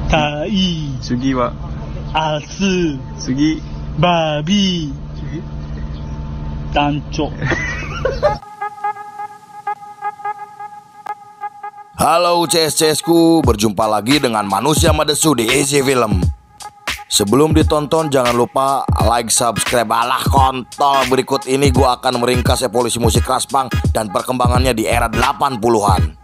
Tai. Sugi wa Asu. Sugi. Babi. Tanco. Halo CS-CS-ku, berjumpa lagi dengan Manusia Madesu di Easy Film. Sebelum ditonton jangan lupa like, subscribe. Alah kontol, berikut ini gua akan meringkas evolusi musik Kraspang dan perkembangannya di era 80-an.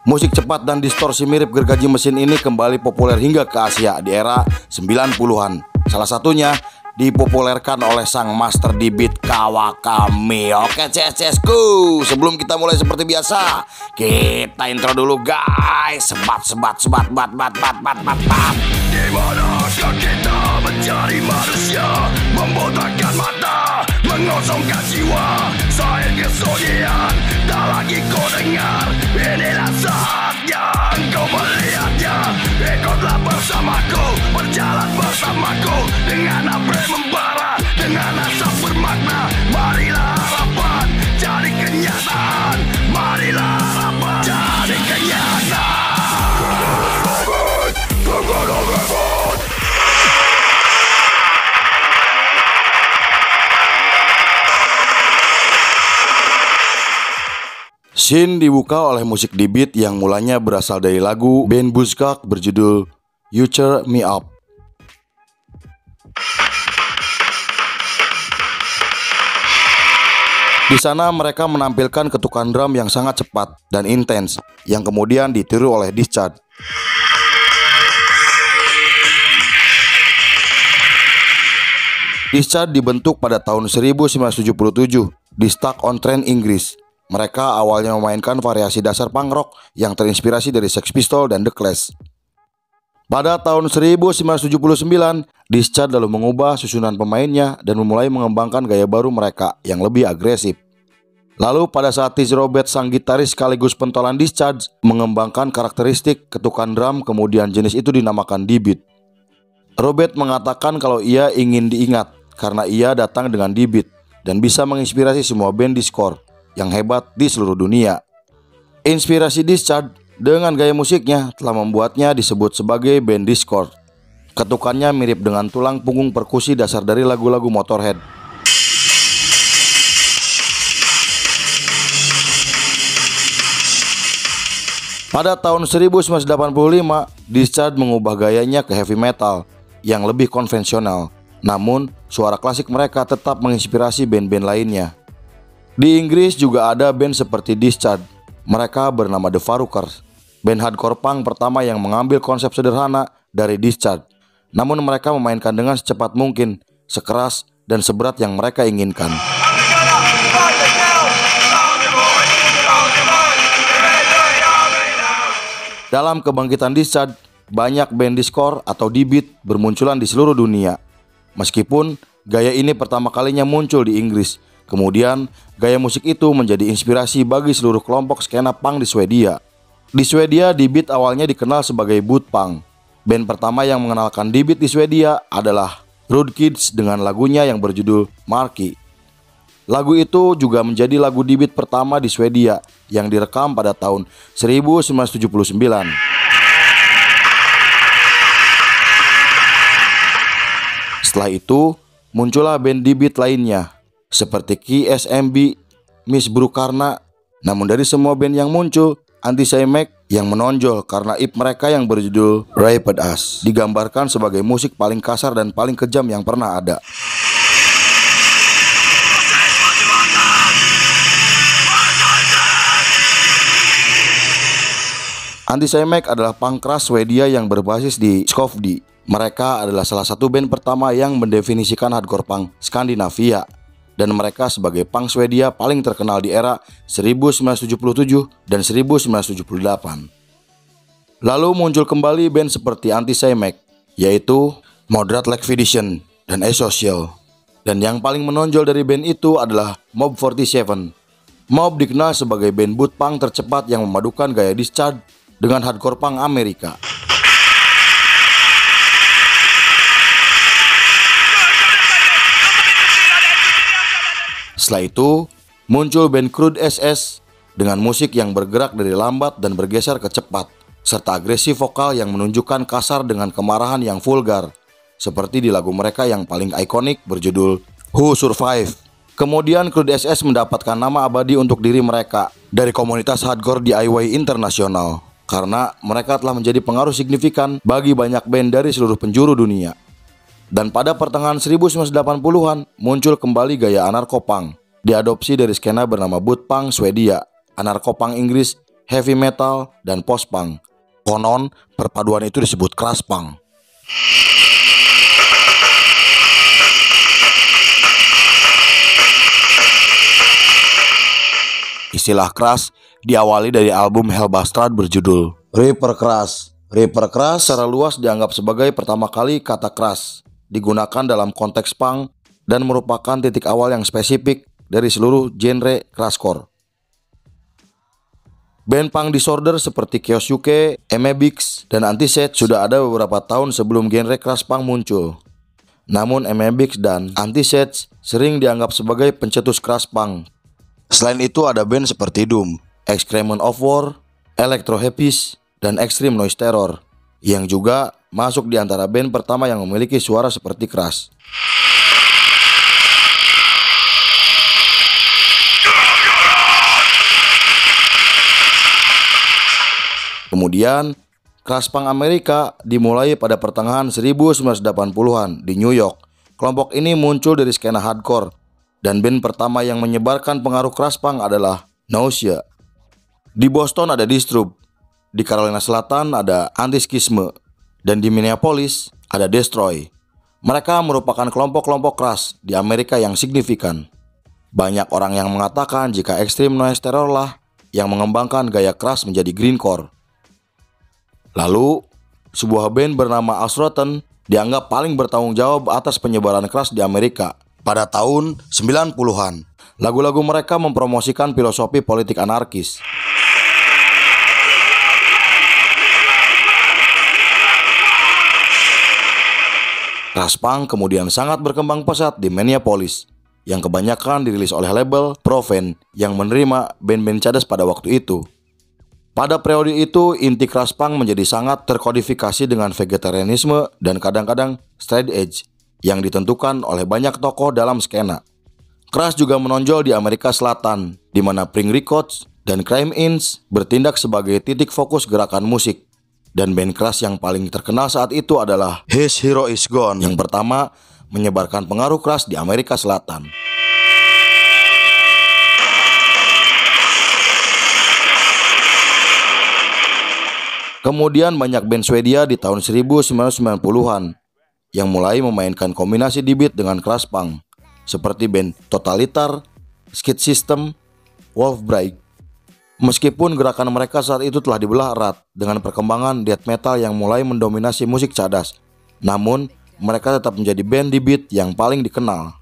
Musik cepat dan distorsi mirip gergaji mesin ini kembali populer hingga ke Asia di era 90-an. Salah satunya dipopulerkan oleh sang master di beat Kawakami. Oke CS-CS-ku, sebelum kita mulai seperti biasa, kita intro dulu guys. Sebat. Dimanakah kita mencari manusia, membotakkan mata, mengosongkan jiwa. Saya kesunyian, tak lagi kau dengar. Inilah saatnya kau melihatnya. Ikutlah bersamaku, berjalan bersamaku, dengan apa membara, dengan asap bermakna. Marilah harapan jadi kenyataan. Marilah harapan jadi kenyataan. Scene dibuka oleh musik di beat yang mulanya berasal dari lagu band Buzzcock berjudul You Cheer Me Up. Di sana mereka menampilkan ketukan drum yang sangat cepat dan intens yang kemudian ditiru oleh Discharge. Discharge dibentuk pada tahun 1977 di Stoke-on-Trent, Inggris. Mereka awalnya memainkan variasi dasar punk rock yang terinspirasi dari Sex Pistols dan The Clash. Pada tahun 1979, Discharge lalu mengubah susunan pemainnya dan memulai mengembangkan gaya baru mereka yang lebih agresif. Lalu pada saat Tiz Robert, sang gitaris sekaligus pentolan Discharge, mengembangkan karakteristik ketukan drum, kemudian jenis itu dinamakan D-beat. Robert mengatakan kalau ia ingin diingat karena ia datang dengan D-beat dan bisa menginspirasi semua band discore yang hebat di seluruh dunia. Inspirasi Discharge dengan gaya musiknya telah membuatnya disebut sebagai band discord. Ketukannya mirip dengan tulang punggung perkusi dasar dari lagu-lagu Motorhead. Pada tahun 1985, Discharge mengubah gayanya ke heavy metal yang lebih konvensional. Namun, suara klasik mereka tetap menginspirasi band-band lainnya. Di Inggris juga ada band seperti Discharge. Mereka bernama The Faroukers, band hardcore punk pertama yang mengambil konsep sederhana dari Discharge. Namun mereka memainkan dengan secepat mungkin, sekeras dan seberat yang mereka inginkan. Dalam kebangkitan Discharge, banyak band discore atau D-beat bermunculan di seluruh dunia. Meskipun gaya ini pertama kalinya muncul di Inggris, kemudian gaya musik itu menjadi inspirasi bagi seluruh kelompok skena punk di Swedia. Di Swedia, D-beat awalnya dikenal sebagai boot punk. Band pertama yang mengenalkan D-beat di Swedia adalah Rude Kids dengan lagunya yang berjudul Marky. Lagu itu juga menjadi lagu D-beat pertama di Swedia yang direkam pada tahun 1979. Setelah itu, muncullah band D-beat lainnya seperti KSMB, Miss Brukarna. Namun dari semua band yang muncul, Anti-Semitic yang menonjol karena IP mereka yang berjudul Raped Us digambarkan sebagai musik paling kasar dan paling kejam yang pernah ada. Anti-Semitic adalah punk keras Swedia yang berbasis di Skövde. Mereka adalah salah satu band pertama yang mendefinisikan hardcore punk Skandinavia. Dan mereka sebagai punk Swedia paling terkenal di era 1977 dan 1978. Lalu muncul kembali band seperti Anti-Semitic, yaitu Moderate Liquidation dan Asocial. Dan yang paling menonjol dari band itu adalah Mob 47. Mob dikenal sebagai band boot punk tercepat yang memadukan gaya Discharge dengan hardcore punk Amerika. Setelah itu, muncul band Crude SS dengan musik yang bergerak dari lambat dan bergeser ke cepat, serta agresi vokal yang menunjukkan kasar dengan kemarahan yang vulgar, seperti di lagu mereka yang paling ikonik berjudul Who Survive. Kemudian Creed SS mendapatkan nama abadi untuk diri mereka dari komunitas hardcore DIY internasional, karena mereka telah menjadi pengaruh signifikan bagi banyak band dari seluruh penjuru dunia. Dan pada pertengahan 1980-an muncul kembali gaya anarko-punk, diadopsi dari skena bernama bootpunk Swedia, anarko-punk Inggris, heavy metal, dan post-punk. Konon, perpaduan itu disebut crash punk. Istilah crash diawali dari album Hellbastard berjudul Reaper Crash. Reaper Crash secara luas dianggap sebagai pertama kali kata crash digunakan dalam konteks punk dan merupakan titik awal yang spesifik dari seluruh genre crashcore. Band punk disorder seperti Kyosuke, Amebix, dan Antiseth sudah ada beberapa tahun sebelum genre crash punk muncul. Namun Amebix dan Antiseth sering dianggap sebagai pencetus crash punk. Selain itu ada band seperti Doom, Excrement of War, Electro Hippies, dan Extreme Noise Terror yang juga masuk di antara band pertama yang memiliki suara seperti crash. Kemudian, crash punk Amerika dimulai pada pertengahan 1980-an di New York. Kelompok ini muncul dari skena hardcore, dan band pertama yang menyebarkan pengaruh crash punk adalah Nausea. Di Boston ada Disturb, di Carolina Selatan ada Antischism, dan di Minneapolis ada Destroy. Mereka merupakan kelompok-kelompok crash di Amerika yang signifikan. Banyak orang yang mengatakan jika Extreme Noise Terror lah yang mengembangkan gaya crash menjadi grindcore. Lalu, sebuah band bernama Asroten dianggap paling bertanggung jawab atas penyebaran crash di Amerika pada tahun 90-an. Lagu-lagu mereka mempromosikan filosofi politik anarkis. Crash punk kemudian sangat berkembang pesat di Minneapolis, yang kebanyakan dirilis oleh label Profen yang menerima band-band cadas pada waktu itu. Pada periode itu, inti crash punk menjadi sangat terkodifikasi dengan vegetarianisme dan kadang-kadang straight edge yang ditentukan oleh banyak tokoh dalam skena. Crash juga menonjol di Amerika Selatan, di mana Pink Records dan Crime Inc. bertindak sebagai titik fokus gerakan musik. Dan band crash yang paling terkenal saat itu adalah His Hero Is Gone, yang pertama menyebarkan pengaruh crash di Amerika Selatan. Kemudian banyak band Swedia di tahun 1990-an yang mulai memainkan kombinasi di beat dengan crash punk, seperti band Totalitar, Skid System, Wolfbride. Meskipun gerakan mereka saat itu telah dibelah erat dengan perkembangan death metal yang mulai mendominasi musik cadas, namun mereka tetap menjadi band di beat yang paling dikenal.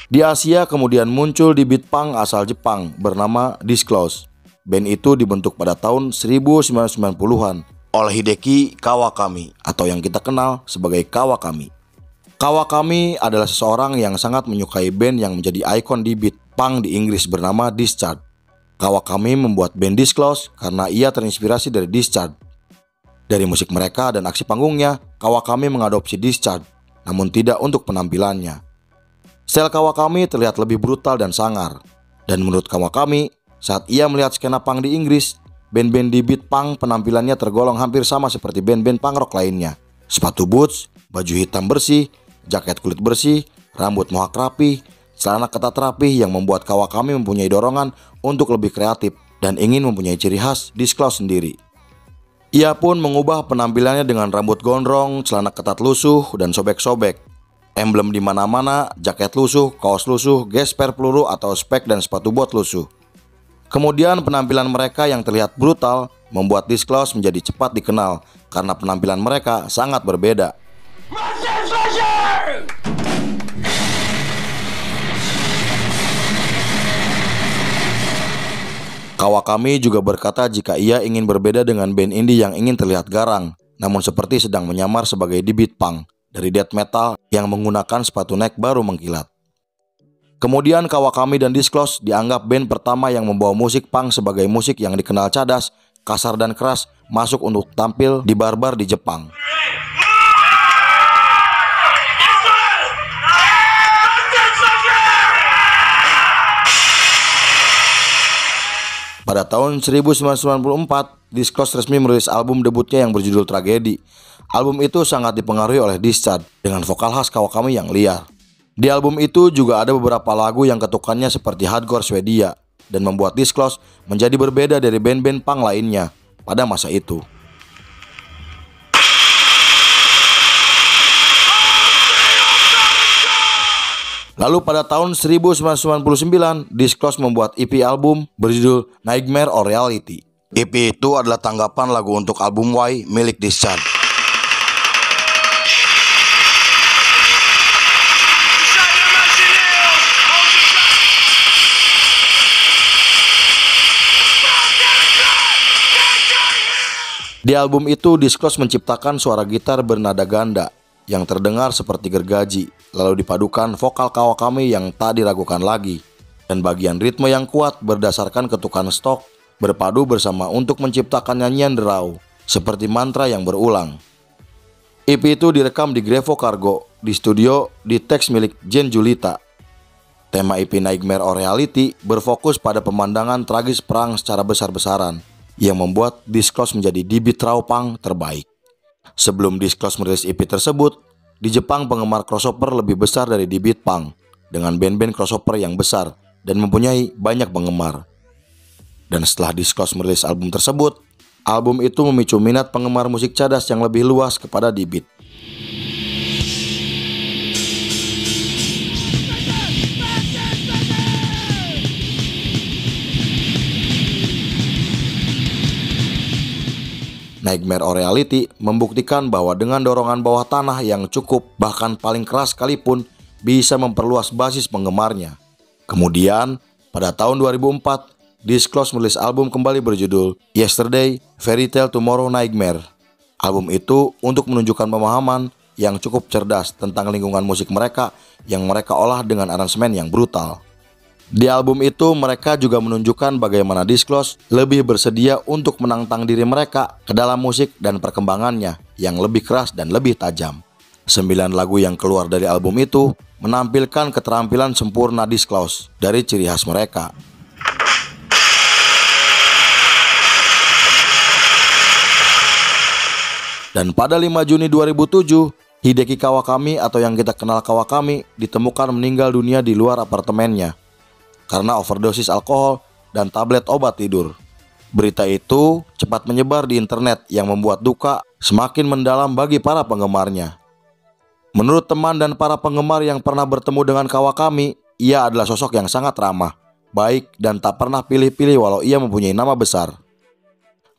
Di Asia kemudian muncul di beat punk asal Jepang bernama Disclose. Band itu dibentuk pada tahun 1990-an oleh Hideki Kawakami atau yang kita kenal sebagai Kawakami. Kawakami adalah seseorang yang sangat menyukai band yang menjadi ikon di beat punk di Inggris bernama Discharge. Kawakami membuat band Disclose karena ia terinspirasi dari Discharge. Dari musik mereka dan aksi panggungnya, Kawakami mengadopsi Discharge, namun tidak untuk penampilannya. Style Kawakami terlihat lebih brutal dan sangar. Dan menurut Kawakami, saat ia melihat skena punk di Inggris, band-band di beat punk penampilannya tergolong hampir sama seperti band-band punk rock lainnya. Sepatu boots, baju hitam bersih, jaket kulit bersih, rambut mohak rapi, celana ketat rapi yang membuat Kawakami mempunyai dorongan untuk lebih kreatif dan ingin mempunyai ciri khas Disclose sendiri. Ia pun mengubah penampilannya dengan rambut gondrong, celana ketat lusuh, dan sobek-sobek. Emblem di mana-mana, jaket lusuh, kaos lusuh, gesper peluru atau spek dan sepatu bot lusuh. Kemudian penampilan mereka yang terlihat brutal membuat Disclose menjadi cepat dikenal karena penampilan mereka sangat berbeda. Kawakami juga berkata jika ia ingin berbeda dengan band indie yang ingin terlihat garang, namun seperti sedang menyamar sebagai di beat punk dari death metal yang menggunakan sepatu neck baru mengkilat. Kemudian Kawakami dan Disclose dianggap band pertama yang membawa musik punk sebagai musik yang dikenal cadas, kasar dan keras masuk untuk tampil di bar-bar di Jepang. Pada tahun 1994, Disclose resmi merilis album debutnya yang berjudul Tragedy. Album itu sangat dipengaruhi oleh Discharge dengan vokal khas Kawakami yang liar. Di album itu juga ada beberapa lagu yang ketukannya seperti hardcore Swedia dan membuat Disclose menjadi berbeda dari band-band punk lainnya pada masa itu. Lalu pada tahun 1999, Disclose membuat EP album berjudul Nightmare or Reality. EP itu adalah tanggapan lagu untuk album Why milik Discharge. Di album itu, Disclose menciptakan suara gitar bernada ganda yang terdengar seperti gergaji, lalu dipadukan vokal Kawakami yang tak diragukan lagi, dan bagian ritme yang kuat berdasarkan ketukan stok berpadu bersama untuk menciptakan nyanyian derau seperti mantra yang berulang. EP itu direkam di Grevo Cargo di studio di teks milik Jen Julita. Tema EP Nightmare or Reality berfokus pada pemandangan tragis perang secara besar-besaran yang membuat Disclose menjadi debut raw punk terbaik. Sebelum Disclose merilis EP tersebut, di Jepang penggemar crossover lebih besar dari di beat punk, dengan band-band crossover yang besar dan mempunyai banyak penggemar. Dan setelah Disclose merilis album tersebut, album itu memicu minat penggemar musik cadas yang lebih luas kepada di beat. Nightmare or Reality membuktikan bahwa dengan dorongan bawah tanah yang cukup bahkan paling keras sekalipun bisa memperluas basis penggemarnya. Kemudian pada tahun 2004, Disclose merilis album kembali berjudul Yesterday, Fairy Tale Tomorrow Nightmare. Album itu untuk menunjukkan pemahaman yang cukup cerdas tentang lingkungan musik mereka yang mereka olah dengan aransemen yang brutal. Di album itu mereka juga menunjukkan bagaimana Disclose lebih bersedia untuk menantang diri mereka ke dalam musik dan perkembangannya yang lebih keras dan lebih tajam. 9 lagu yang keluar dari album itu menampilkan keterampilan sempurna Disclose dari ciri khas mereka. Dan pada 5 Juni 2007, Hideki Kawakami atau yang kita kenal Kawakami ditemukan meninggal dunia di luar apartemennya karena overdosis alkohol dan tablet obat tidur. Berita itu cepat menyebar di internet yang membuat duka semakin mendalam bagi para penggemarnya. Menurut teman dan para penggemar yang pernah bertemu dengan Kawakami, ia adalah sosok yang sangat ramah, baik dan tak pernah pilih-pilih walau ia mempunyai nama besar.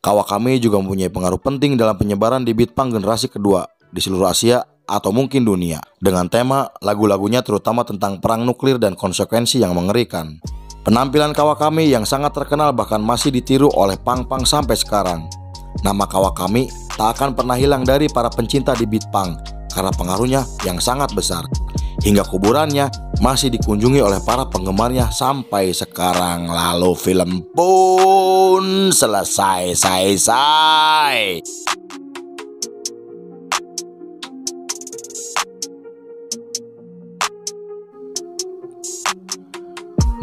Kawakami juga mempunyai pengaruh penting dalam penyebaran di beat punk generasi kedua di seluruh Asia atau mungkin dunia, dengan tema lagu-lagunya terutama tentang perang nuklir dan konsekuensi yang mengerikan. Penampilan Kawakami yang sangat terkenal bahkan masih ditiru oleh punk-punk sampai sekarang. Nama Kawakami tak akan pernah hilang dari para pencinta di beat punk karena pengaruhnya yang sangat besar. Hingga kuburannya masih dikunjungi oleh para penggemarnya sampai sekarang. Lalu film pun selesai.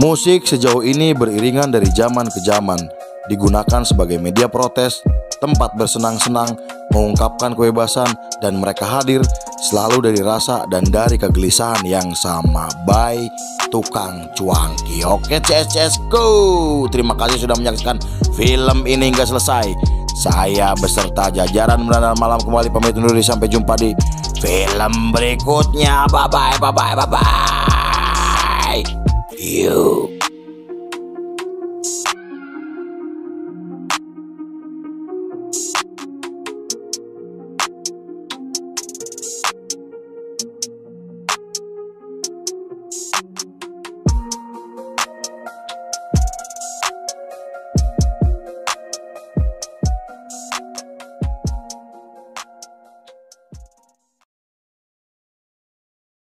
Musik sejauh ini beriringan dari zaman ke zaman, digunakan sebagai media protes, tempat bersenang-senang, mengungkapkan kebebasan, dan mereka hadir selalu dari rasa dan dari kegelisahan yang sama. Bye, tukang cuangki. Oke, CS go. Terima kasih sudah menyaksikan film ini hingga selesai. Saya beserta jajaran Menandar Malam kembali pamit undur diri. Sampai jumpa di film berikutnya. Bye bye. You